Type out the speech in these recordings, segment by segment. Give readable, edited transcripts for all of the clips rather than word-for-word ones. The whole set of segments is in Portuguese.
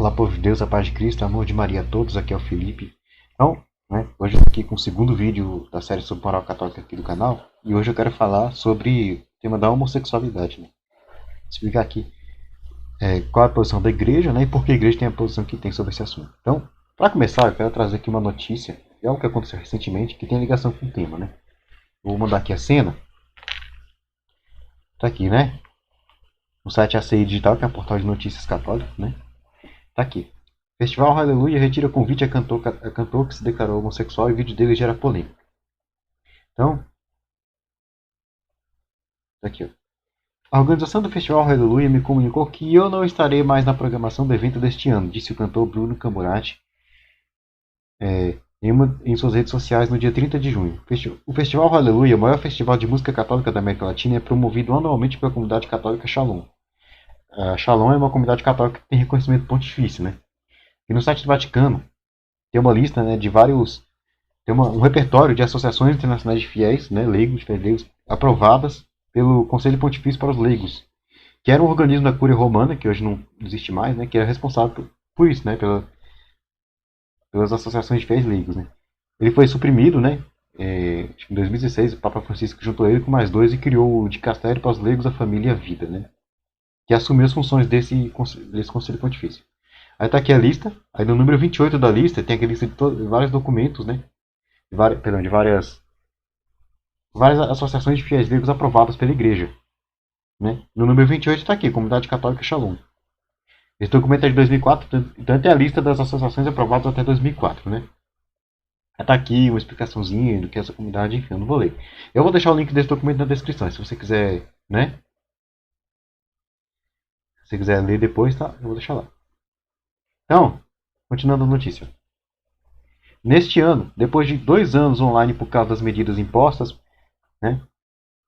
Olá, povo de Deus, a paz de Cristo, amor de Maria a todos, aqui é o Felipe. Então, hoje eu estou aqui com o segundo vídeo da série sobre moral católica aqui do canal, e hoje eu quero falar sobre o tema da homossexualidade, né? Explicar aqui qual é a posição da igreja, né, e por que a igreja tem a posição que tem sobre esse assunto. Então, para começar, eu quero trazer aqui uma notícia, é algo que aconteceu recentemente, que tem ligação com o tema, né? Vou mandar aqui a cena. Tá aqui, né? No site ACI Digital, que é um portal de notícias católico, né? Tá aqui. Festival Aleluia retira convite a cantor que se declarou homossexual e vídeo dele gera polêmica. Então, tá aqui, ó. A organização do Festival Aleluia me comunicou que eu não estarei mais na programação do evento deste ano, disse o cantor Bruno Camurati em suas redes sociais no dia 30 de junho. O Festival Aleluia, o maior festival de música católica da América Latina, é promovido anualmente pela comunidade católica Shalom. A Shalom é uma comunidade católica que tem reconhecimento pontifício, né? E no site do Vaticano tem uma lista, né, de vários. Tem um repertório de associações internacionais de fiéis, né, leigos aprovadas pelo Conselho Pontifício para os Leigos, que era um organismo da Cúria Romana, que hoje não existe mais, né, que era responsável por isso, né, pelas associações de fiéis leigos. Né. Ele foi suprimido, né, em 2016, o Papa Francisco juntou ele com mais dois e criou o Dicastério para os Leigos, a Família e a Vida, né, que assumiu as funções desse Conselho Pontifício. Aí está aqui a lista, aí no número 28 da lista tem aqui a lista de vários documentos, né, de várias associações de fiéis leigos aprovadas pela igreja. Né? No número 28 está aqui, Comunidade Católica Shalom. Esse documento é de 2004, então tem a lista das associações aprovadas até 2004. Né? Está aqui uma explicaçãozinha do que é essa comunidade, enfim, eu não vou ler. Eu vou deixar o link desse documento na descrição, se você quiser, né? Se você quiser ler depois, tá? Eu vou deixar lá. Então, continuando a notícia. Neste ano, depois de 2 anos online por causa das medidas impostas, né,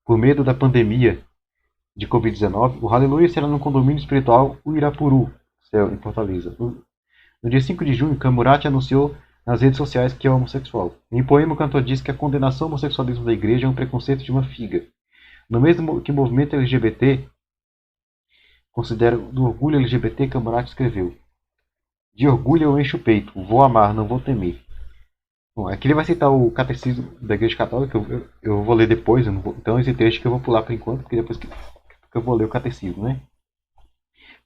por medo da pandemia de Covid-19, o Aleluia será no condomínio espiritual Uirapuru, em Fortaleza. No dia 5 de junho, Camurati anunciou nas redes sociais que é homossexual. Em poema, o cantor diz que a condenação ao homossexualismo da igreja é um preconceito de uma figa. No mesmo que o movimento LGBT considera do orgulho LGBT, Camurati escreveu: de orgulho eu encho o peito, vou amar, não vou temer. Bom, aqui ele vai citar o catecismo da Igreja Católica, eu vou ler depois, então esse trecho que eu vou pular por enquanto, porque depois que eu vou ler o catecismo, né?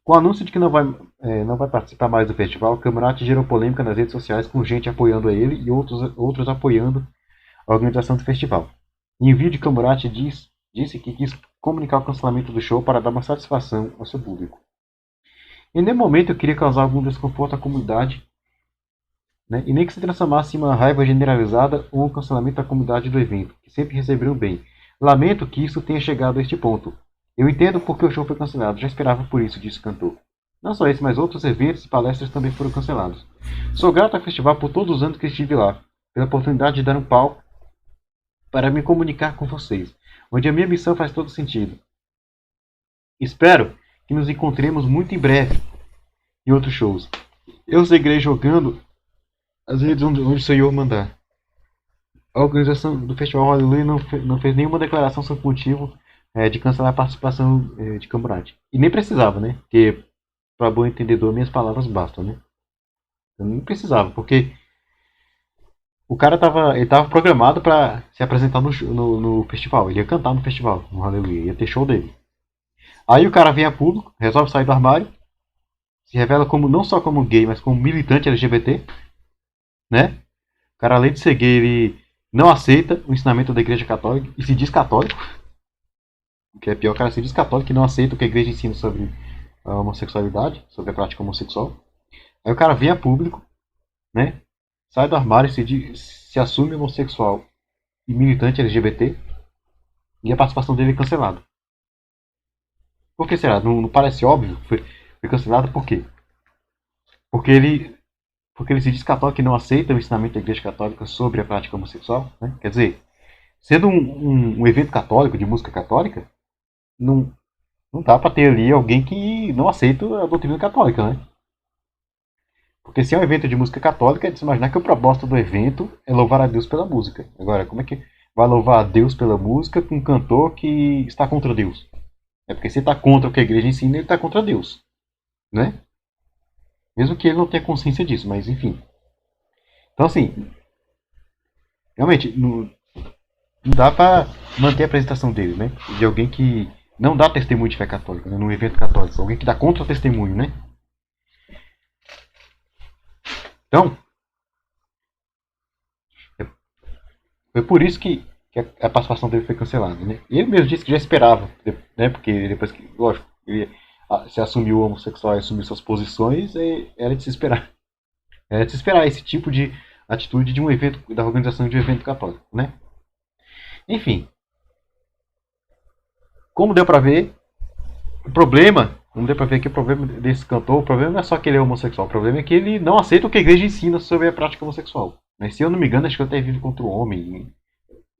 Com o anúncio de que não vai participar mais do festival, Camurati gerou polêmica nas redes sociais com gente apoiando a ele e outros apoiando a organização do festival. Em vídeo, Camurati disse que quis comunicar o cancelamento do show para dar uma satisfação ao seu público. Em nenhum momento eu queria causar algum desconforto à comunidade, né, e nem que se transformasse em uma raiva generalizada ou um cancelamento da comunidade do evento, que sempre receberam bem. Lamento que isso tenha chegado a este ponto. Eu entendo porque o show foi cancelado, já esperava por isso, disse o cantor. Não só esse, mas outros eventos e palestras também foram cancelados. Sou grato ao festival por todos os anos que estive lá, pela oportunidade de dar um palco para me comunicar com vocês, onde a minha missão faz todo sentido. Espero que nos encontremos muito em breve em outros shows. Eu seguirei jogando as redes onde o Senhor mandar. A organização do Festival Aleluia não fez nenhuma declaração sobre o motivo de cancelar a participação de Camurati. E nem precisava, né? Porque, para bom entendedor, minhas palavras bastam, né? Eu nem precisava, porque o cara tava programado para se apresentar no festival. Ele ia cantar no festival, no Aleluia, ia ter show dele. Aí o cara vem a público, resolve sair do armário, se revela como não só como gay, mas como militante LGBT, né? O cara, além de ser gay, ele não aceita o ensinamento da Igreja Católica e se diz católico. O que é pior, o cara se diz católico e não aceita o que a Igreja ensina sobre a homossexualidade, sobre a prática homossexual. Aí o cara vem a público, né? Sai do armário e se assume homossexual e militante LGBT e a participação dele é cancelada. Por que será? Não parece óbvio? Foi cancelado por quê? Porque ele se diz católico e não aceita o ensinamento da Igreja Católica sobre a prática homossexual, né? Quer dizer, sendo um evento católico, de música católica, não dá para ter ali alguém que não aceita a doutrina católica, né? Porque se é um evento de música católica, é de se imaginar que o propósito do evento é louvar a Deus pela música. Agora, como é que vai louvar a Deus pela música com um cantor que está contra Deus? É porque se está contra o que a igreja ensina, ele está contra Deus, né? Mesmo que ele não tenha consciência disso, mas enfim. Então, assim, realmente, não dá pra manter a apresentação dele, né? De alguém que não dá testemunho de fé católica, né? Num evento católico. Alguém que dá contra-testemunho, né? Então, foi por isso que a participação dele foi cancelada, né? E ele mesmo disse que já esperava, né? Porque depois que, lógico, ele se assumiu homossexual e assumiu suas posições, era de se esperar. Era de se esperar esse tipo de atitude de um evento, da organização de um evento católico, né? Enfim, como deu pra ver, o problema, como deu pra ver aqui, o problema desse cantor, o problema não é só que ele é homossexual, o problema é que ele não aceita o que a igreja ensina sobre a prática homossexual. Mas se eu não me engano, acho que ele até vive contra o homem.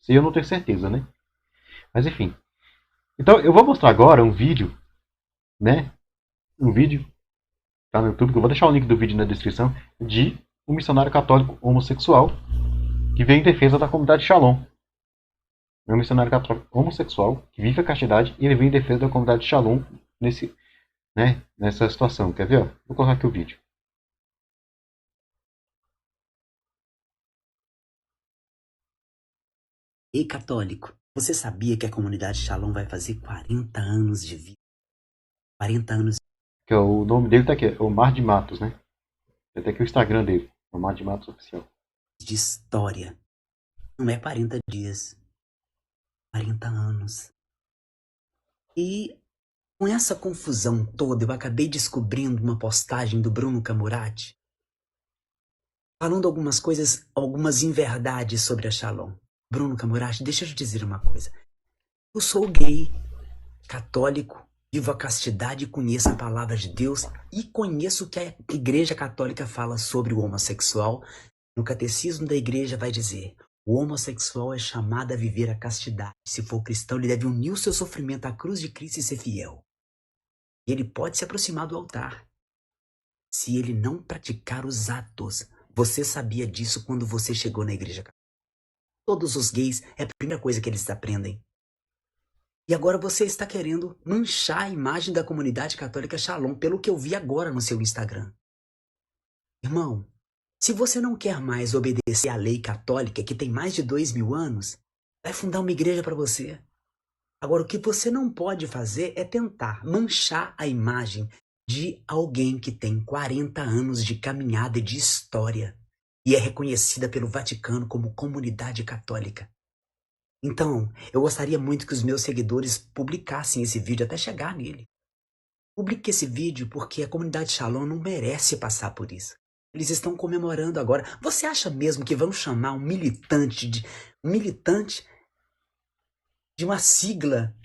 Se eu não tenho certeza, né? Mas enfim. Então eu vou mostrar agora um vídeo, né? Um vídeo, tá no YouTube, que eu vou deixar o link do vídeo na descrição, de um missionário católico homossexual que veio em defesa da comunidade Shalom. É um missionário católico homossexual que vive a castidade e ele veio em defesa da comunidade Shalom nessa situação. Quer ver? Ó? Vou colocar aqui o vídeo. Ei, católico, você sabia que a comunidade Shalom vai fazer 40 anos de vida? 40 anos Que o nome dele tá aqui, é Omar de Matos, né? Tem até aqui o Instagram dele, Omar de Matos Oficial. de história. Não é 40 dias, 40 anos. E com essa confusão toda, eu acabei descobrindo uma postagem do Bruno Camurati falando algumas coisas, algumas inverdades sobre a Shalom. Bruno Camurati, deixa eu te dizer uma coisa. Eu sou gay, católico, vivo a castidade, conheço a palavra de Deus e conheço o que a Igreja Católica fala sobre o homossexual. No Catecismo da Igreja vai dizer: o homossexual é chamado a viver a castidade. Se for cristão, ele deve unir o seu sofrimento à cruz de Cristo e ser fiel. E ele pode se aproximar do altar. Se ele não praticar os atos, você sabia disso quando você chegou na Igreja Católica. Todos os gays, é a primeira coisa que eles aprendem. E agora você está querendo manchar a imagem da comunidade católica Shalom, pelo que eu vi agora no seu Instagram. Irmão, se você não quer mais obedecer à lei católica, que tem mais de 2000 anos, vai fundar uma igreja para você. Agora, o que você não pode fazer é tentar manchar a imagem de alguém que tem 40 anos de caminhada e de história e é reconhecida pelo Vaticano como comunidade católica. Então, eu gostaria muito que os meus seguidores publicassem esse vídeo até chegar nele. Publique esse vídeo porque a comunidade Shalom não merece passar por isso. Eles estão comemorando agora. Você acha mesmo que vão chamar um militante de uma sigla,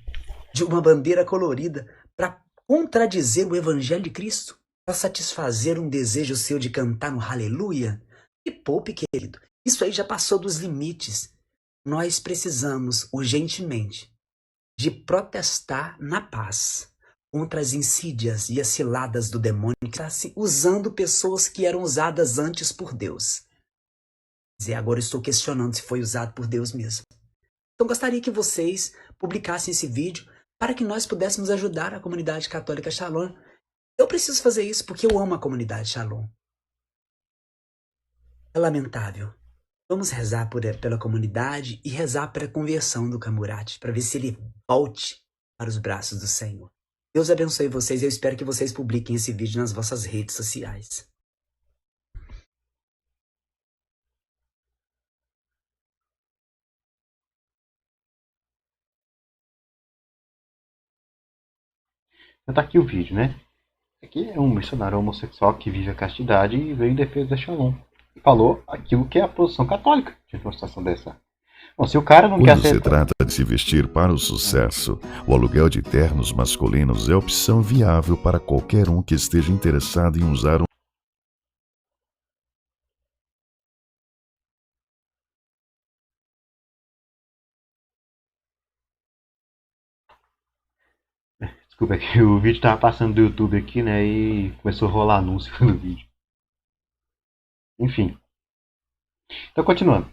de uma bandeira colorida, para contradizer o Evangelho de Cristo? Para satisfazer um desejo seu de cantar no Aleluia? E poupe, querido. Isso aí já passou dos limites. Nós precisamos, urgentemente, de protestar na paz contra as insídias e as ciladas do demônio que está usando pessoas que eram usadas antes por Deus. E agora estou questionando se foi usado por Deus mesmo. Então gostaria que vocês publicassem esse vídeo para que nós pudéssemos ajudar a comunidade católica Shalom. Eu preciso fazer isso porque eu amo a comunidade Shalom. É lamentável. Vamos rezar pela comunidade e rezar pela conversão do Camurati, para ver se ele volte para os braços do Senhor. Deus abençoe vocês e eu espero que vocês publiquem esse vídeo nas vossas redes sociais. Então tá aqui o vídeo, né? Aqui é um missionário homossexual que vive a castidade e veio em defesa da Shalom. E falou aquilo que é a posição católica diante de uma situação dessa. Bom, se o cara não quer Quando se aceitar... trata de se vestir para o sucesso, o aluguel de ternos masculinos é opção viável para qualquer um que esteja interessado em usar um Desculpa, é que o vídeo tava passando do YouTube aqui, né? E começou a rolar anúncio no vídeo. Enfim. Então, continuando.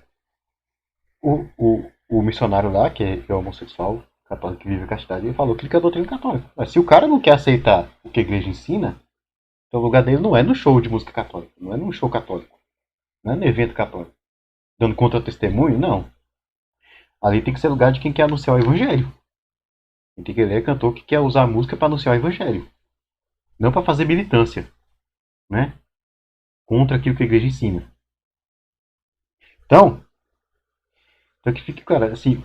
O missionário lá, que é homossexual, católico que vive a castidade, ele falou que ele quer a doutrina católica. Mas se o cara não quer aceitar o que a igreja ensina, Então o lugar dele não é no show de música católica, não é num show católico, não é no evento católico, dando contra-testemunho, não. Ali tem que ser lugar de quem quer anunciar o evangelho. Quem tem que ler é cantor que quer usar a música para anunciar o evangelho. Não para fazer militância, né? Contra aquilo que a igreja ensina. Então que fica, cara, assim,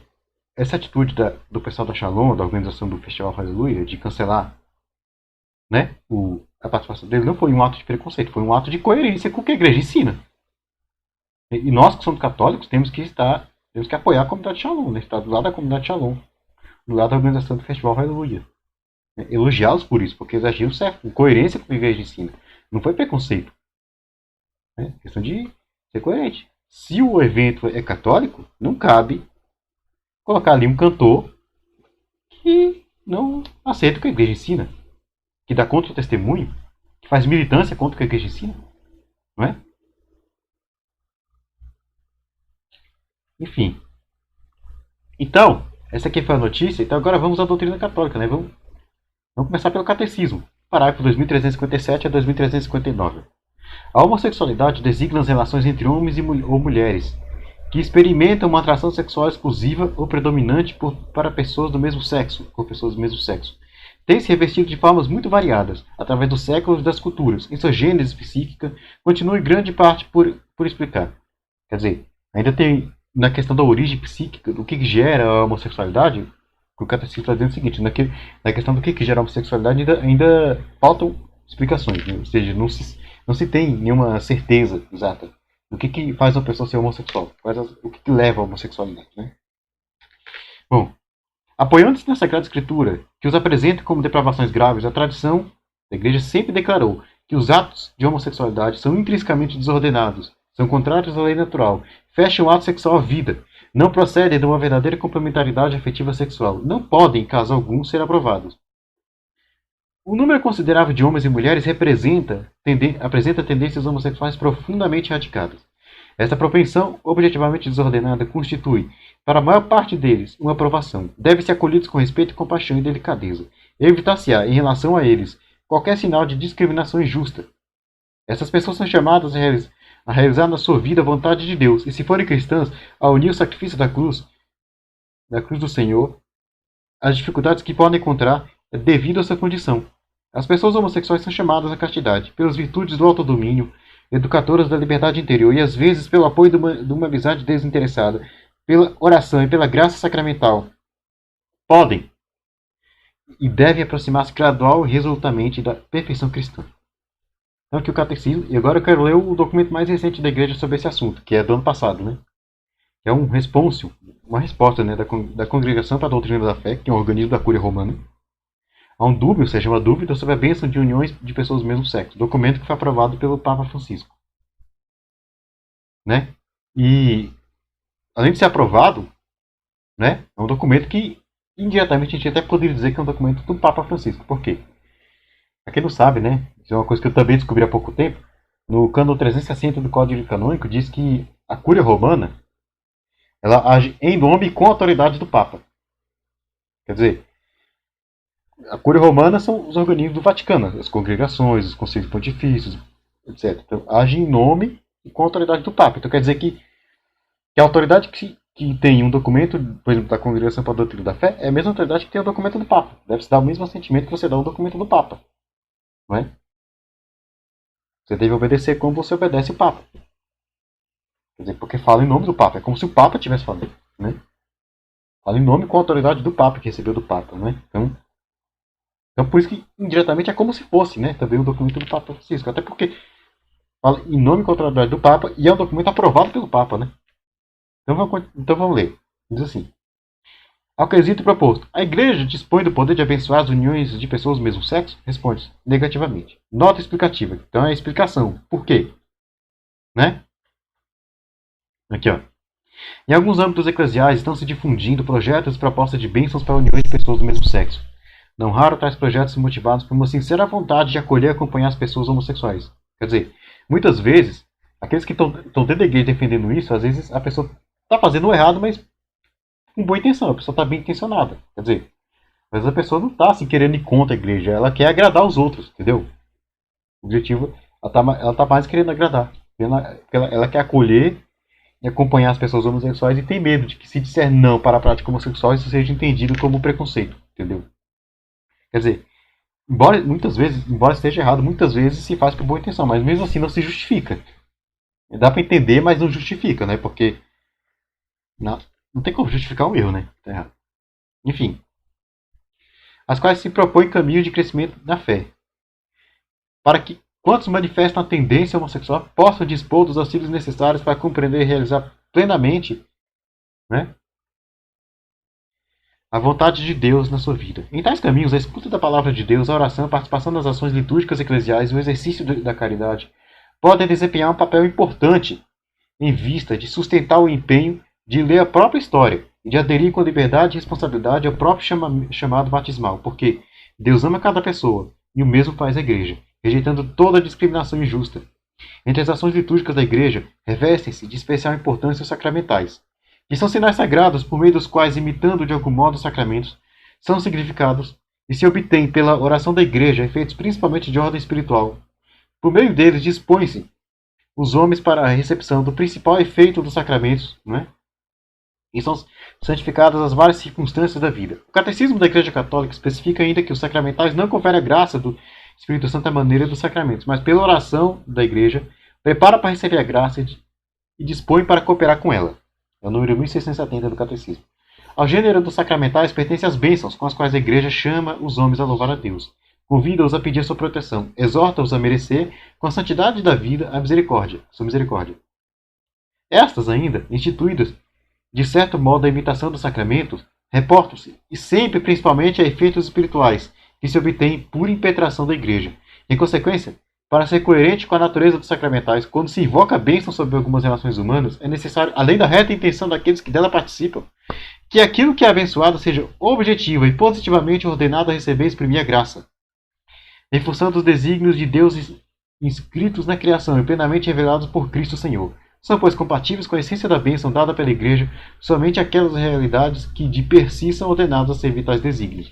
essa atitude do pessoal da Shalom, da organização do Festival Aleluia, de cancelar, né, a participação dele, não foi um ato de preconceito, foi um ato de coerência com o que a igreja ensina. E nós que somos católicos temos que apoiar a comunidade Shalom, né? Estar do lado da comunidade Shalom, do lado da organização do Festival Aleluia. Elogiá-los por isso, porque eles agiram certo, com coerência com o que a igreja ensina. Não foi preconceito. É questão de ser coerente. Se o evento é católico, não cabe colocar ali um cantor que não aceita o que a igreja ensina, que dá contra o testemunho, que faz militância contra o que a igreja ensina. Não é? Enfim. Então, essa aqui foi a notícia. Então agora vamos à doutrina católica, né? Vamos começar pelo catecismo. Parágrafo 2357 a 2359. A homossexualidade designa as relações entre homens ou mulheres que experimentam uma atração sexual exclusiva ou predominante para pessoas do mesmo sexo, ou pessoas do mesmo sexo. Tem se revestido de formas muito variadas, através dos séculos e das culturas. Em sua gênese psíquica, continua em grande parte por explicar. Quer dizer, ainda tem, na questão da origem psíquica, do que gera a homossexualidade, o catecismo está dizendo o seguinte, na questão do que gera a homossexualidade ainda faltam explicações, né? Ou seja, não se tem nenhuma certeza exata do que faz uma pessoa ser homossexual, o que leva à homossexualidade, né? Bom, apoiando-se na Sagrada Escritura, que os apresenta como depravações graves, a tradição da Igreja sempre declarou que os atos de homossexualidade são intrinsecamente desordenados, são contrários à lei natural, fecham o ato sexual à vida, não procedem de uma verdadeira complementaridade afetiva sexual, não podem, em caso algum, ser aprovados. O número considerável de homens e mulheres apresenta tendências homossexuais profundamente radicadas. Esta propensão, objetivamente desordenada, constitui, para a maior parte deles, uma aprovação. Deve-se acolhidos com respeito, compaixão e delicadeza. Evitar-se-á, em relação a eles, qualquer sinal de discriminação injusta. Essas pessoas são chamadas a realizar na sua vida a vontade de Deus, e se forem cristãs, a unir o sacrifício da cruz do Senhor, às dificuldades que podem encontrar devido à sua condição. As pessoas homossexuais são chamadas à castidade, pelas virtudes do autodomínio, educadoras da liberdade interior, e às vezes pelo apoio de uma amizade desinteressada, pela oração e pela graça sacramental. Podem e devem aproximar-se gradual e resolutamente da perfeição cristã. Então aqui o catecismo, e agora eu quero ler o documento mais recente da igreja sobre esse assunto, que é do ano passado, né? É um responsio, uma resposta, né, da Congregação para a Doutrina da Fé, que é um organismo da Cúria Romana, há um dúbio, ou seja, uma dúvida sobre a bênção de uniões de pessoas do mesmo sexo. Documento que foi aprovado pelo Papa Francisco. Né? E, além de ser aprovado, né, é um documento que, indiretamente, a gente até poderia dizer que é um documento do Papa Francisco. Por quê? Pra quem não sabe, né, isso é uma coisa que eu também descobri há pouco tempo, no cânon 360 do Código Canônico, diz que a Cúria Romana, ela age em nome e com a autoridade do Papa. Quer dizer, a Cúria Romana são os organismos do Vaticano, as congregações, os conselhos pontifícios, etc. Então, age em nome e com a autoridade do Papa. Então, quer dizer que a autoridade que tem um documento, por exemplo, da Congregação para a Doutrina da Fé, é a mesma autoridade que tem o documento do Papa. Deve-se dar o mesmo assentimento que você dá ao documento do Papa. Não é? Você deve obedecer como você obedece o Papa. Quer dizer, porque fala em nome do Papa. É como se o Papa estivesse falando. Né? Fala em nome com a autoridade do Papa, que recebeu do Papa. Né? Então, por isso que, indiretamente, é como se fosse, né, também o documento do Papa Francisco. Até porque fala em nome e autoridade do Papa e é um documento aprovado pelo Papa, né? Então vamos ler. Diz assim. Ao quesito proposto, a Igreja dispõe do poder de abençoar as uniões de pessoas do mesmo sexo? Responde negativamente. Nota explicativa. Então é a explicação. Por quê? Né? Aqui, ó. Em alguns âmbitos eclesiais estão se difundindo projetos e propostas de bênçãos para uniões de pessoas do mesmo sexo. Não raro, tais projetos são motivados por uma sincera vontade de acolher e acompanhar as pessoas homossexuais. Quer dizer, muitas vezes, aqueles que estão dentro da igreja defendendo isso, às vezes a pessoa está fazendo o errado, mas com boa intenção, a pessoa está bem intencionada. Quer dizer, às vezes a pessoa não está assim, querendo ir contra a igreja, ela quer agradar os outros, entendeu? O objetivo, ela tá mais querendo agradar. Ela quer acolher e acompanhar as pessoas homossexuais e tem medo de que se disser não para a prática homossexual, isso seja entendido como preconceito, entendeu? Quer dizer, embora esteja errado, muitas vezes se faz por boa intenção, mas mesmo assim não se justifica. Dá para entender, mas não justifica, né? Porque não tem como justificar um erro, né? Tá errado. Enfim, as quais se propõem caminho de crescimento na fé, para que quantos manifestam a tendência homossexual possam dispor dos auxílios necessários para compreender e realizar plenamente, né, a vontade de Deus na sua vida. Em tais caminhos, a escuta da palavra de Deus, a oração, a participação das ações litúrgicas eclesiais e o exercício da caridade podem desempenhar um papel importante em vista de sustentar o empenho de ler a própria história e de aderir com liberdade e responsabilidade ao próprio chamado batismal, porque Deus ama cada pessoa e o mesmo faz a Igreja, rejeitando toda discriminação injusta. Entre as ações litúrgicas da Igreja, revestem-se de especial importância os sacramentais, que são sinais sagrados por meio dos quais, imitando de algum modo os sacramentos, são significados e se obtêm pela oração da Igreja efeitos principalmente de ordem espiritual. Por meio deles dispõem-se os homens para a recepção do principal efeito dos sacramentos, né? E são santificadas as várias circunstâncias da vida. O Catecismo da Igreja Católica especifica ainda que os sacramentais não conferem a graça do Espírito Santo à maneira dos sacramentos, mas pela oração da Igreja, prepara para receber a graça e dispõe para cooperar com ela. É o número 1670 do Catecismo. Ao gênero dos sacramentais pertencem as bênçãos com as quais a Igreja chama os homens a louvar a Deus. Convida-os a pedir sua proteção, exorta-os a merecer, com a santidade da vida, a misericórdia, sua misericórdia. Estas ainda, instituídas, de certo modo, a imitação dos sacramentos, reportam-se, e sempre principalmente a efeitos espirituais, que se obtêm por impetração da Igreja. Em consequência, para ser coerente com a natureza dos sacramentais, quando se invoca a bênção sobre algumas relações humanas, é necessário, além da reta intenção daqueles que dela participam, que aquilo que é abençoado seja objetiva e positivamente ordenado a receber e exprimir a graça. Em função dos desígnios de Deus inscritos na criação e plenamente revelados por Cristo Senhor. São, pois, compatíveis com a essência da bênção dada pela Igreja somente aquelas realidades que de per si são ordenadas a servir tais desígnios.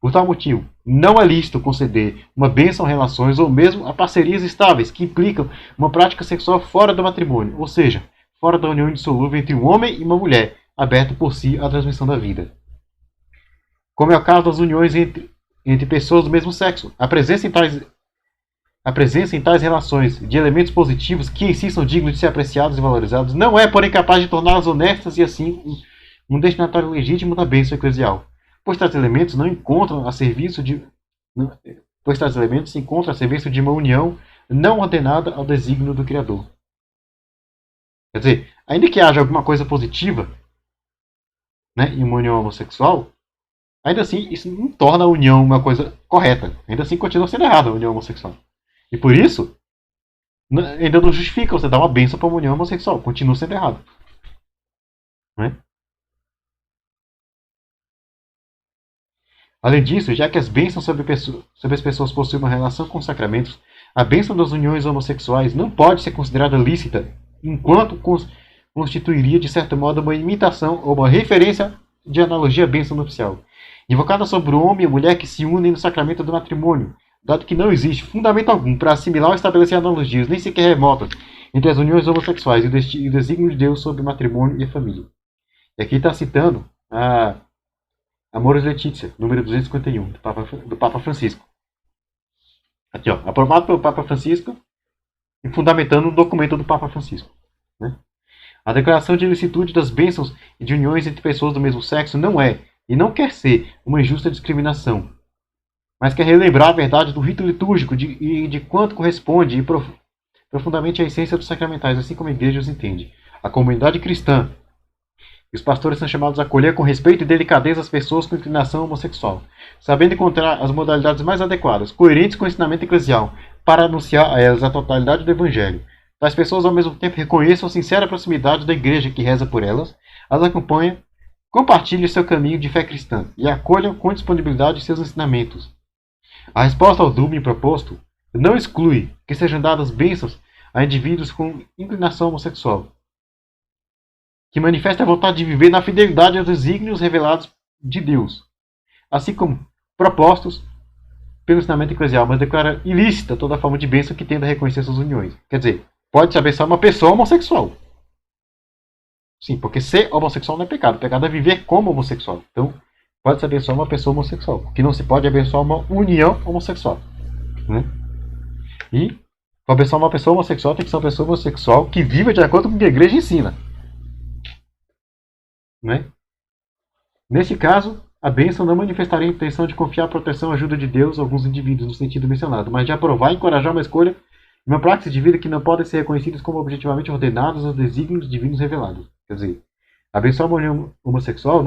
Por tal motivo, não é lícito conceder uma bênção a relações ou mesmo a parcerias estáveis que implicam uma prática sexual fora do matrimônio, ou seja, fora da união indissolúvel entre um homem e uma mulher, aberta por si à transmissão da vida. Como é o caso das uniões entre pessoas do mesmo sexo, a presença em tais relações de elementos positivos que em si são dignos de ser apreciados e valorizados não é, porém, capaz de torná-las honestas e assim um destinatário legítimo da bênção eclesial, pois tais elementos se encontram a serviço de uma união não ordenada ao desígnio do Criador. Quer dizer, ainda que haja alguma coisa positiva, né, em uma união homossexual, ainda assim isso não torna a união uma coisa correta. Ainda assim continua sendo errada a união homossexual. E por isso, ainda não justifica você dar uma bênção para uma união homossexual. Continua sendo errado. Não é? Além disso, já que as bênçãos sobre as pessoas possuem uma relação com os sacramentos, a bênção das uniões homossexuais não pode ser considerada lícita, enquanto constituiria, de certo modo, uma imitação ou uma referência de analogia à bênção nupcial, invocada sobre o homem e a mulher que se unem no sacramento do matrimônio, dado que não existe fundamento algum para assimilar ou estabelecer analogias, nem sequer remotas, entre as uniões homossexuais e o desígnio de Deus sobre o matrimônio e a família. E aqui está citando a Amoris Laetitia, número 251, do Papa Francisco. Aqui, ó, aprovado pelo Papa Francisco e fundamentando um documento do Papa Francisco. Né? A declaração de ilicitude das bênçãos e de uniões entre pessoas do mesmo sexo não é, e não quer ser, uma injusta discriminação, mas quer relembrar a verdade do rito litúrgico e de quanto corresponde profundamente à essência dos sacramentais, assim como a Igreja os entende. A comunidade cristã e os pastores são chamados a acolher com respeito e delicadeza as pessoas com inclinação homossexual, sabendo encontrar as modalidades mais adequadas, coerentes com o ensinamento eclesial, para anunciar a elas a totalidade do Evangelho. Tais pessoas, ao mesmo tempo, reconheçam a sincera proximidade da Igreja que reza por elas, as acompanha, compartilhem seu caminho de fé cristã e acolham com disponibilidade seus ensinamentos. A resposta ao dúbio proposto não exclui que sejam dadas bênçãos a indivíduos com inclinação homossexual, que manifestem a vontade de viver na fidelidade aos desígnios revelados de Deus, assim como propostos pelo ensinamento eclesial, mas declara ilícita toda forma de bênção que tenda a reconhecer suas uniões. Quer dizer, pode-se abençoar uma pessoa homossexual. Sim, porque ser homossexual não é pecado. O pecado é viver como homossexual. Então, pode-se abençoar uma pessoa homossexual. O que não se pode abençoar uma união homossexual. Né? E, para abençoar uma pessoa homossexual, tem que ser uma pessoa homossexual que viva de acordo com o que a igreja ensina. Né? Nesse caso, a bênção não manifestaria a intenção de confiar a proteção e ajuda de Deus a alguns indivíduos no sentido mencionado, mas de aprovar e encorajar uma escolha e uma prática de vida que não podem ser reconhecidas como objetivamente ordenadas aos desígnios divinos revelados. Quer dizer, abençoar uma união homossexual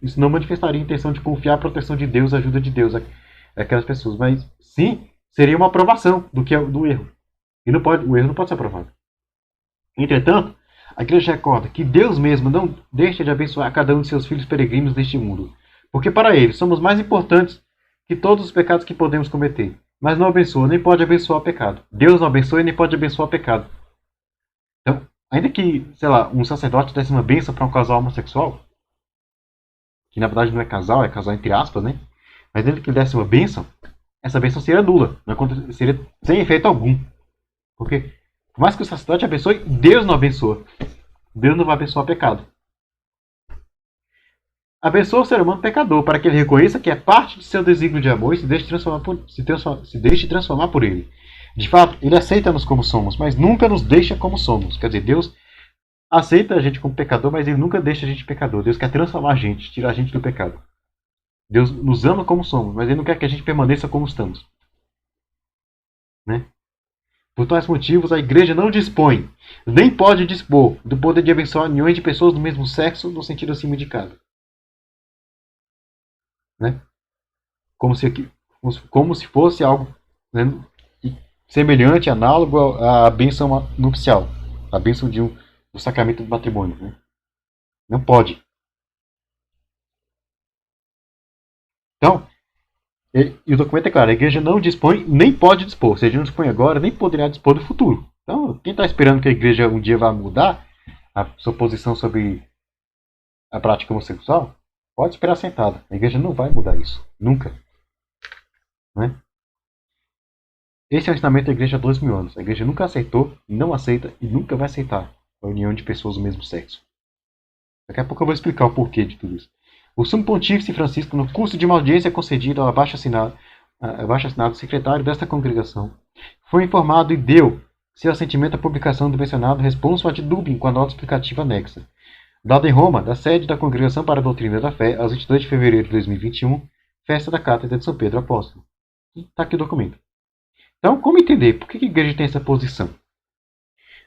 isso não manifestaria a intenção de confiar a proteção de Deus, a ajuda de Deus àquelas pessoas, mas sim seria uma aprovação do erro. E o erro não pode ser aprovado. Entretanto, a igreja recorda que Deus mesmo não deixa de abençoar cada um de seus filhos peregrinos deste mundo, porque para ele somos mais importantes que todos os pecados que podemos cometer. Mas não abençoa, nem pode abençoar o pecado. Deus não abençoa e nem pode abençoar o pecado. Então, ainda que, sei lá, um sacerdote desse uma bênção para um casal homossexual, que na verdade não é casal entre aspas, né? Mas ainda que ele desse uma bênção, essa bênção seria nula, seria sem efeito algum. Porque, por mais que o sacerdote abençoe, Deus não abençoa. Deus não vai abençoar o pecado. Abençoa o ser humano pecador, para que ele reconheça que é parte de seu desígnio de amor e se deixe transformar por ele. De fato, ele aceita-nos como somos, mas nunca nos deixa como somos. Quer dizer, Deus aceita a gente como pecador, mas ele nunca deixa a gente pecador. Deus quer transformar a gente, tirar a gente do pecado. Deus nos ama como somos, mas ele não quer que a gente permaneça como estamos. Né? Por tais motivos, a igreja não dispõe, nem pode dispor, do poder de abençoar uniões de pessoas do mesmo sexo no sentido acima indicado. Né? Como se fosse algo, né, semelhante, análogo à bênção nupcial, a bênção do sacramento do matrimônio. Né? Não pode. Então, e o documento é claro, a igreja não dispõe, nem pode dispor, ou seja, não dispõe agora, nem poderá dispor do futuro. Então, quem está esperando que a igreja um dia vá mudar a sua posição sobre a prática homossexual, pode esperar sentado. A igreja não vai mudar isso. Nunca. Né? Esse é o ensinamento da igreja há 2000 anos. A igreja nunca aceitou, não aceita e nunca vai aceitar a união de pessoas do mesmo sexo. Daqui a pouco eu vou explicar o porquê de tudo isso. O Sumo Pontífice Francisco, no curso de uma audiência concedida ao abaixo assinado secretário desta congregação, foi informado e deu seu assentimento à publicação do mencionado Responso ad Dubim com a nota explicativa anexa, dado em Roma, da sede da Congregação para a Doutrina da Fé, aos 22 de fevereiro de 2021, festa da Cátedra de São Pedro Apóstolo. Está aqui o documento. Então, como entender? Por que a igreja tem essa posição?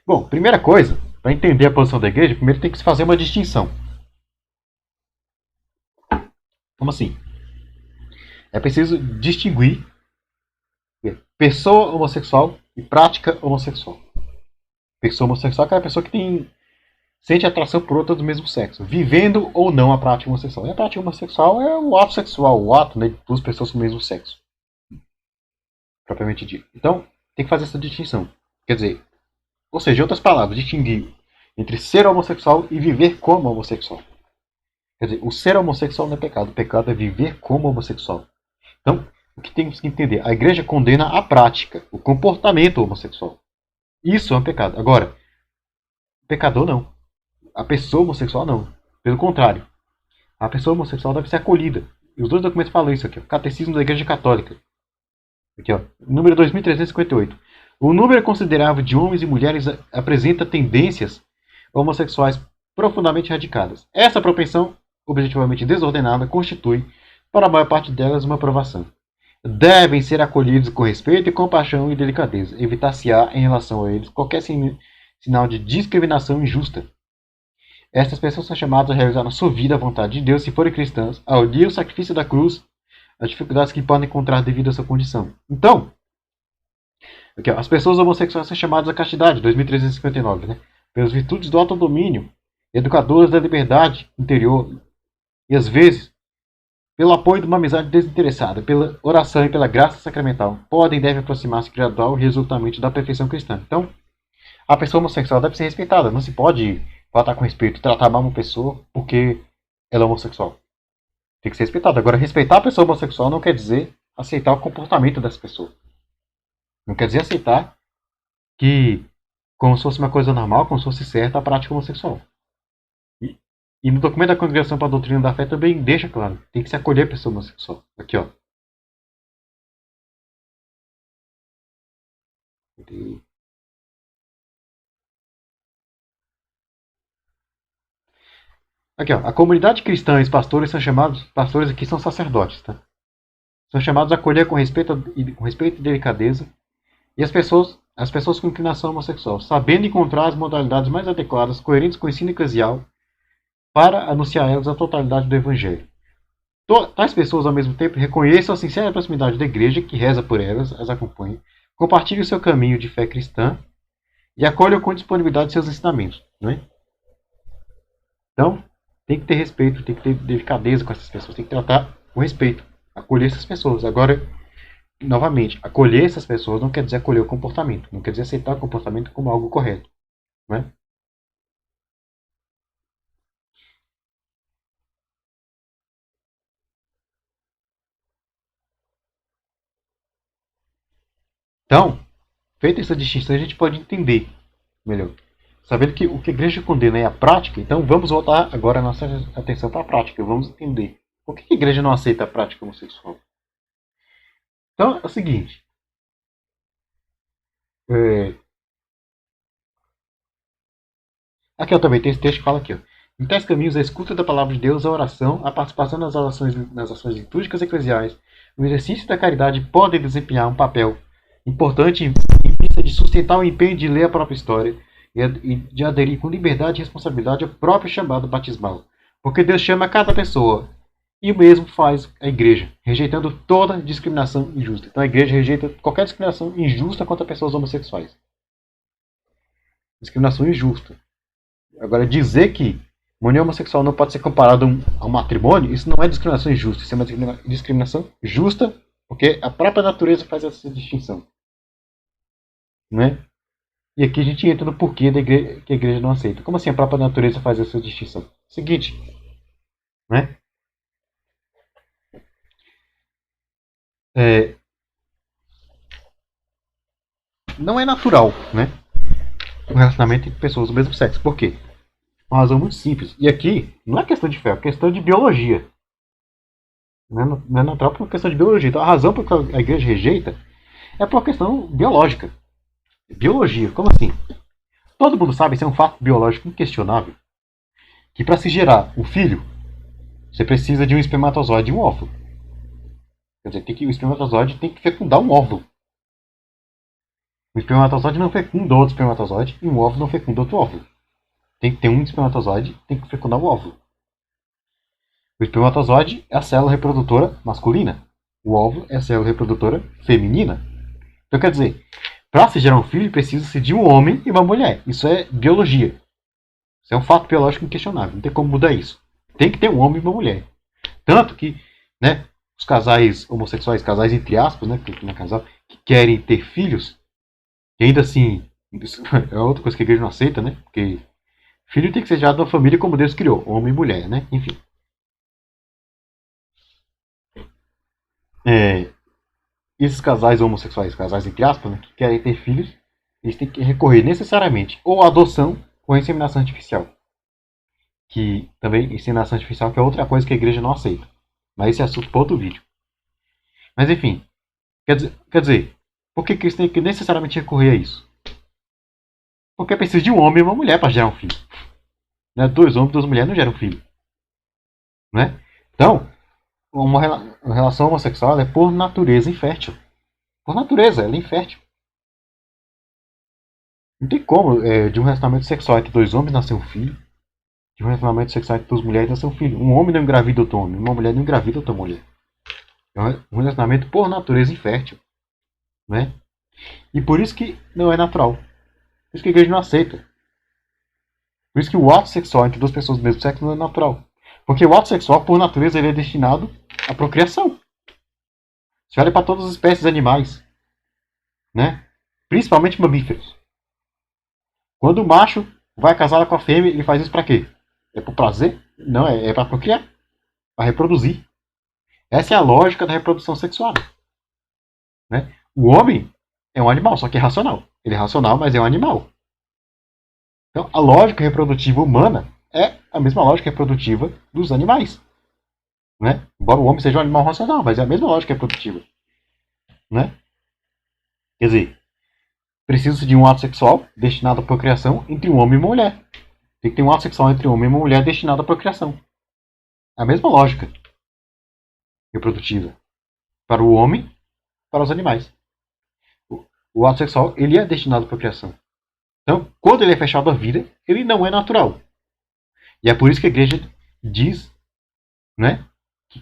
Bom, primeira coisa, para entender a posição da igreja, primeiro tem que se fazer uma distinção. Como assim? É preciso distinguir pessoa homossexual e prática homossexual. Pessoa homossexual é aquela pessoa que sente atração por outra do mesmo sexo, vivendo ou não a prática homossexual. E a prática homossexual é o ato sexual, o ato, né, de duas pessoas com o mesmo sexo. Propriamente dito. Então, tem que fazer essa distinção. Quer dizer, ou seja, em outras palavras, distinguir entre ser homossexual e viver como homossexual. Quer dizer, o ser homossexual não é pecado, o pecado é viver como homossexual. Então, o que temos que entender? A igreja condena a prática, o comportamento homossexual. Isso é um pecado. Agora, o pecador não. A pessoa homossexual não. Pelo contrário, a pessoa homossexual deve ser acolhida. E os dois documentos falam isso aqui. O Catecismo da Igreja Católica. Aqui, ó, número 2358. O número considerável de homens e mulheres apresenta tendências homossexuais profundamente radicadas. Essa propensão, objetivamente desordenada, constitui, para a maior parte delas, uma aprovação. Devem ser acolhidos com respeito e compaixão e delicadeza. Evitar-se-á, em relação a eles, qualquer sinal de discriminação injusta. Estas pessoas são chamadas a realizar na sua vida a vontade de Deus, se forem cristãs, ao dia o sacrifício da cruz, as dificuldades que podem encontrar devido à sua condição. Então, aqui, ó, as pessoas homossexuais são chamadas à castidade, 2359, né? Pelas virtudes do autodomínio, educadoras da liberdade interior, e às vezes, pelo apoio de uma amizade desinteressada, pela oração e pela graça sacramental, podem e devem aproximar-se gradual e resultamente da perfeição cristã. Então, a pessoa homossexual deve ser respeitada. Não se pode tratar com respeito, tratar mal uma pessoa porque ela é homossexual. Tem que ser respeitada. Agora, respeitar a pessoa homossexual não quer dizer aceitar o comportamento das pessoas. Não quer dizer aceitar que, como se fosse uma coisa normal, como se fosse certa, a prática homossexual. E no documento da Congregação para a Doutrina da Fé também deixa claro, tem que se acolher a pessoa homossexual. Aqui, ó. Aqui, ó. A comunidade cristã e os pastores são chamados, pastores aqui são sacerdotes, tá? São chamados a acolher com respeito e delicadeza e as pessoas com inclinação homossexual, sabendo encontrar as modalidades mais adequadas, coerentes com o ensino eclesial, para anunciar a elas a totalidade do Evangelho. Tais pessoas, ao mesmo tempo, reconheçam a sincera proximidade da igreja, que reza por elas, as acompanha, compartilhem o seu caminho de fé cristã e acolham com disponibilidade seus ensinamentos. Não é? Então, tem que ter respeito, tem que ter delicadeza com essas pessoas, tem que tratar com respeito, acolher essas pessoas. Agora, novamente, acolher essas pessoas não quer dizer acolher o comportamento, não quer dizer aceitar o comportamento como algo correto. Não é? Então, feita essa distinção, a gente pode entender melhor. Sabendo que o que a igreja condena é a prática, então vamos voltar agora a nossa atenção para a prática. Vamos entender por que a igreja não aceita a prática homossexual. Então é o seguinte. Aqui eu também tem esse texto que fala aqui. Ó. Em tais caminhos, a escuta da palavra de Deus, a oração, a participação nas ações litúrgicas eclesiais, o exercício da caridade podem desempenhar um papel importante em vista de sustentar o empenho de ler a própria história e de aderir com liberdade e responsabilidade ao próprio chamado batismal. Porque Deus chama cada pessoa e o mesmo faz a igreja, rejeitando toda discriminação injusta. Então a igreja rejeita qualquer discriminação injusta contra pessoas homossexuais. Discriminação injusta. Agora, dizer que uma união homossexual não pode ser comparada a um matrimônio, isso não é discriminação injusta, isso é uma discriminação justa, porque a própria natureza faz essa distinção. Né? E aqui a gente entra no porquê que a igreja não aceita. Como assim a própria natureza faz essa distinção? Seguinte, né? Não é natural, né? Um relacionamento entre pessoas do mesmo sexo. Por quê? Uma razão muito simples. E aqui não é questão de fé, é questão de biologia. Não é natural por uma questão de biologia. Então a razão por que a igreja rejeita é por uma questão biológica. Biologia, como assim? Todo mundo sabe, isso é um fato biológico inquestionável, que para se gerar um filho, você precisa de um espermatozoide e um óvulo. Quer dizer, o espermatozoide tem que fecundar um óvulo. O espermatozoide não fecunda outro espermatozoide e um óvulo não fecunda outro óvulo. Tem que ter um espermatozoide, tem que fecundar o óvulo. O espermatozoide é a célula reprodutora masculina. O óvulo é a célula reprodutora feminina. Então quer dizer, para se gerar um filho, precisa-se de um homem e uma mulher. Isso é biologia. Isso é um fato biológico inquestionável. Não tem como mudar isso. Tem que ter um homem e uma mulher. Tanto que, né, os casais homossexuais, casais entre aspas, né, porque não é casal, que querem ter filhos, e ainda assim, é outra coisa que a igreja não aceita, né? Porque filho tem que ser gerado na família como Deus criou, homem e mulher, né? Enfim. Esses casais homossexuais, casais entre aspas, né, que querem ter filhos, eles têm que recorrer necessariamente ou à adoção ou à inseminação artificial. Que também, inseminação artificial, que é outra coisa que a igreja não aceita. Mas esse é assunto para outro vídeo. Mas enfim, quer dizer, por que eles têm que necessariamente recorrer a isso? Porque precisa de um homem e uma mulher para gerar um filho. Né? 2 homens e 2 mulheres não geram um filho. Né? Então, uma relação homossexual é por natureza infértil. Por natureza, ela é infértil. Não tem como de um relacionamento sexual entre 2 homens nascer um filho. De um relacionamento sexual entre 2 mulheres nascer um filho. Um homem não engravida outro homem. Uma mulher não engravida outra mulher. É um relacionamento por natureza infértil. Né? E por isso que não é natural. Por isso que a igreja não aceita. Por isso que o ato sexual entre 2 pessoas do mesmo sexo não é natural. Porque o ato sexual, por natureza, ele é destinado à procriação. Você olha para todas as espécies animais. Né? Principalmente mamíferos. Quando o macho vai casar com a fêmea, ele faz isso para quê? É por prazer? Não, é para procriar. Para reproduzir. Essa é a lógica da reprodução sexual. Né? O homem é um animal, só que é racional. Ele é racional, mas é um animal. Então, a lógica reprodutiva humana é a mesma lógica reprodutiva dos animais. Né? Embora o homem seja um animal racional, mas é a mesma lógica reprodutiva. Né? Quer dizer, precisa-se de um ato sexual destinado à procriação entre um homem e uma mulher. Tem que ter um ato sexual entre um homem e uma mulher destinado à procriação. É a mesma lógica reprodutiva para o homem, para os animais. O ato sexual ele é destinado à procriação. Então, quando ele é fechado à vida, ele não é natural. E é por isso que a igreja diz, né, que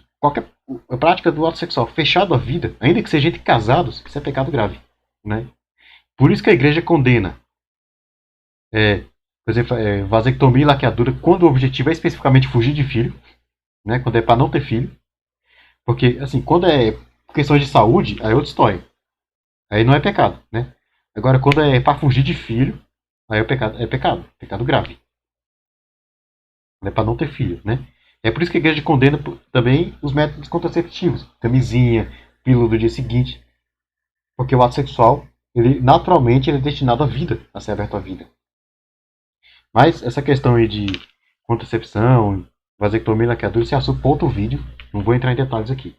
a prática do ato sexual fechado à vida, ainda que seja entre casados, isso é pecado grave. Né? Por isso que a igreja condena, por exemplo, vasectomia e laqueadura, quando o objetivo é especificamente fugir de filho, né, quando é para não ter filho. Porque, assim, quando é questões de saúde, aí é outra história. Aí não é pecado, né? Agora, quando é para fugir de filho, aí é pecado grave. É para não ter filho, né? É por isso que a igreja condena também os métodos contraceptivos, camisinha, pílula do dia seguinte, porque o ato sexual, ele naturalmente ele é destinado à vida, a ser aberto à vida. Mas essa questão aí de contracepção, vasectomia, laqueadura, esse assunto para outro vídeo, não vou entrar em detalhes aqui.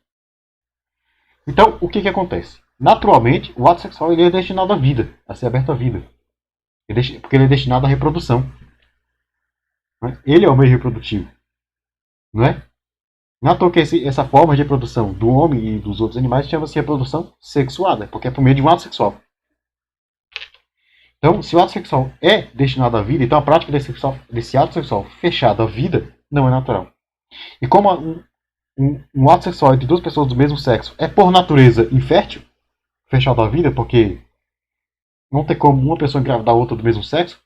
Então, o que acontece? Naturalmente, o ato sexual ele é destinado à vida, a ser aberto à vida. Porque ele é destinado à reprodução. Ele é o meio reprodutivo. Não é? Não é à toa que essa forma de reprodução do homem e dos outros animais chama-se reprodução sexuada, porque é por meio de um ato sexual. Então, se o ato sexual é destinado à vida, então a prática desse ato sexual fechado à vida não é natural. E como um ato sexual entre duas pessoas do mesmo sexo é por natureza infértil, fechado à vida, porque não tem como uma pessoa engravidar a outra do mesmo sexo,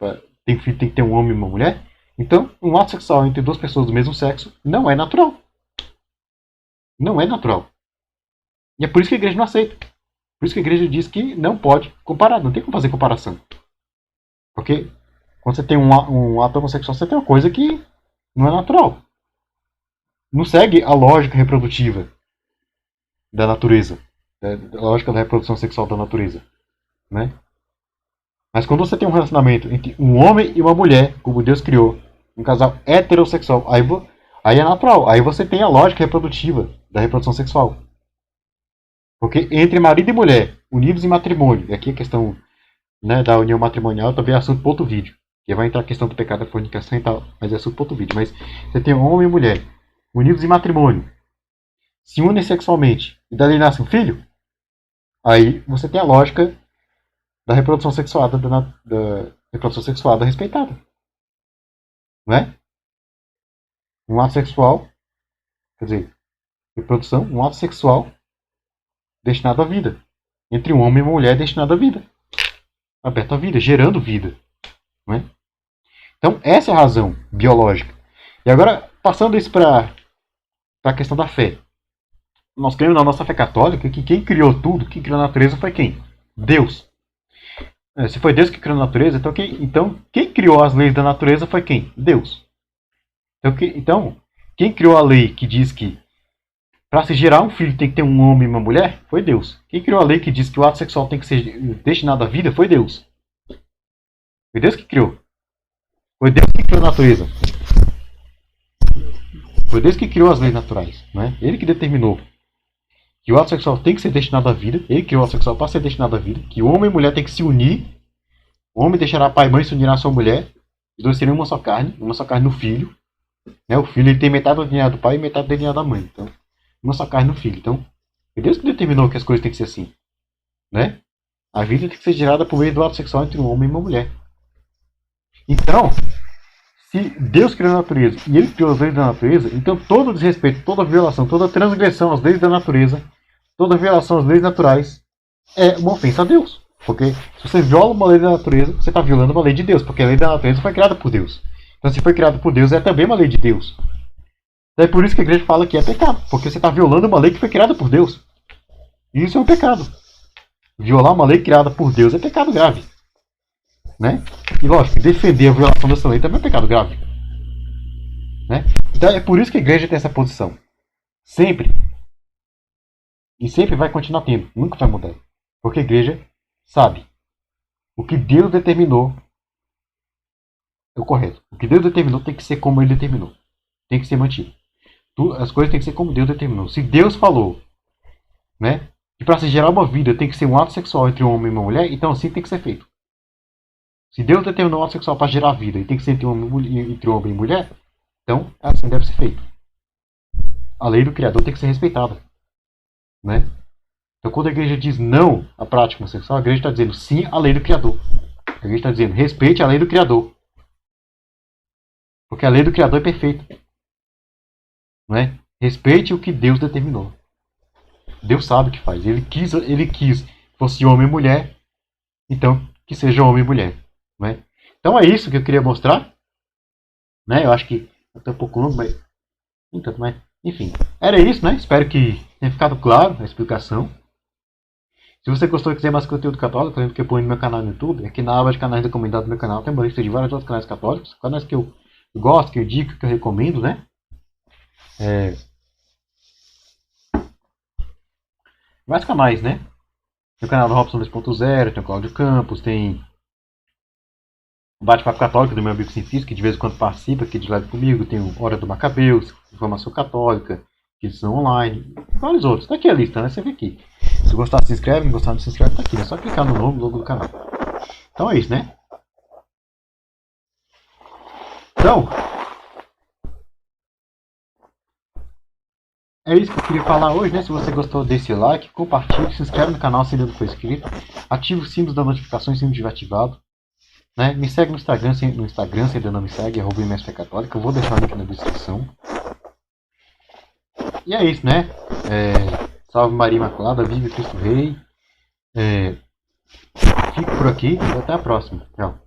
tem que ter um homem e uma mulher, então um ato sexual entre duas pessoas do mesmo sexo não é natural. Não é natural. E é por isso que a igreja não aceita. Por isso que a igreja diz que não pode comparar, não tem como fazer comparação. Porque quando você tem um ato homossexual, você tem uma coisa que não é natural. Não segue a lógica reprodutiva da natureza. A lógica da reprodução sexual da natureza. Né? Mas quando você tem um relacionamento entre um homem e uma mulher, como Deus criou, um casal heterossexual, aí é natural. Aí você tem a lógica reprodutiva da reprodução sexual. Porque entre marido e mulher, unidos em matrimônio, e aqui a questão, né, da união matrimonial também é assunto para outro vídeo. Que vai entrar a questão do pecado da fornicação e tal, mas é assunto para outro vídeo. Mas você tem um homem e mulher, unidos em matrimônio, se unem sexualmente e dali nasce um filho, aí você tem a lógica da reprodução sexuada, da reprodução sexuada respeitada. Não é? Um ato sexual, quer dizer, reprodução, um ato sexual destinado à vida. Entre um homem e uma mulher destinado à vida. Aberto à vida, gerando vida. Não é? Então, essa é a razão biológica. E agora, passando isso para a questão da fé. Nós cremos na nossa fé católica que quem criou tudo, quem criou a natureza foi quem? Deus. Se foi Deus que criou a natureza, então quem criou as leis da natureza foi quem? Deus. Então, quem criou a lei que diz que para se gerar um filho tem que ter um homem e uma mulher? Foi Deus. Quem criou a lei que diz que o ato sexual tem que ser destinado à vida? Foi Deus. Foi Deus que criou. Foi Deus que criou a natureza. Foi Deus que criou as leis naturais. Né? Ele que determinou que o ato sexual tem que ser destinado à vida. Ele criou o ato sexual para ser destinado à vida. Que o homem e a mulher tem que se unir. O homem deixará pai e mãe se unirá à sua mulher. Os dois seriam uma só carne no filho. Né? O filho ele tem metade do DNA do pai e metade do DNA da mãe. Então, uma só carne no filho. Então, foi Deus que determinou que as coisas têm que ser assim. Né? A vida tem que ser gerada por meio do ato sexual entre um homem e uma mulher. Então, se Deus criou a natureza e Ele criou as leis da natureza, então todo desrespeito, toda violação, toda transgressão às leis da natureza, toda violação às leis naturais é uma ofensa a Deus. Porque se você viola uma lei da natureza, você está violando uma lei de Deus, porque a lei da natureza foi criada por Deus. Então, se foi criada por Deus, é também uma lei de Deus. É por isso que a igreja fala que é pecado, porque você está violando uma lei que foi criada por Deus. E isso é um pecado. Violar uma lei criada por Deus é pecado grave. Né? E lógico, defender a violação dessa lei também é pecado grave. Né? Então é por isso que a igreja tem essa posição. Sempre. E sempre vai continuar tendo. Nunca vai mudar. Porque a igreja sabe. O que Deus determinou é o correto. O que Deus determinou tem que ser como ele determinou. Tem que ser mantido. As coisas têm que ser como Deus determinou. Se Deus falou, né, que para se gerar uma vida tem que ser um ato sexual entre um homem e uma mulher, então assim tem que ser feito. Se Deus determinou um ato sexual para gerar vida e tem que ser entre um homem e mulher, então assim deve ser feito. A lei do Criador tem que ser respeitada, né? Então quando a igreja diz não à prática homossexual, a igreja está dizendo sim à lei do Criador. A igreja está dizendo respeite a lei do Criador. Porque a lei do Criador é perfeita. Não é? Respeite o que Deus determinou. Deus sabe o que faz. Ele quis que fosse homem e mulher, então que seja homem e mulher. Não é? Então é isso que eu queria mostrar. Né? Eu acho que até um pouco longo, mas enfim, era isso, né? Espero que tenha ficado claro a explicação. Se você gostou e quiser mais conteúdo católico, lembra que eu ponho no meu canal no YouTube. Aqui na aba de canais da comunidade do meu canal tem uma lista de vários outros canais católicos. Canais que eu gosto, que eu indico, que eu recomendo, né? Mais canais, né? Tem o canal do Robson 2.0, tem o Cláudio Campos, tem o Bate-Papo Católico do meu amigo cientista, que de vez em quando participa aqui de live comigo. Tem o Hora do Macabeus, Informação Católica, que são online, vários outros. Tá aqui a lista, né? Você vê aqui. Se gostar, se inscreve. Não gostar, não se inscreve. Tá aqui. É só clicar no nome, logo do canal. Então é isso, né? Então, é isso que eu queria falar hoje, né? Se você gostou, desse like, compartilhe, se inscreve no canal se ainda não for inscrito. Ative o sino das notificações se não estiver ativado. Né? Me segue no Instagram, se ainda não me segue, @MSFcatólica. Eu vou deixar o link na descrição. E é isso, né? Salve Maria Imaculada, vive Cristo Rei. Fico por aqui e até a próxima. Tchau.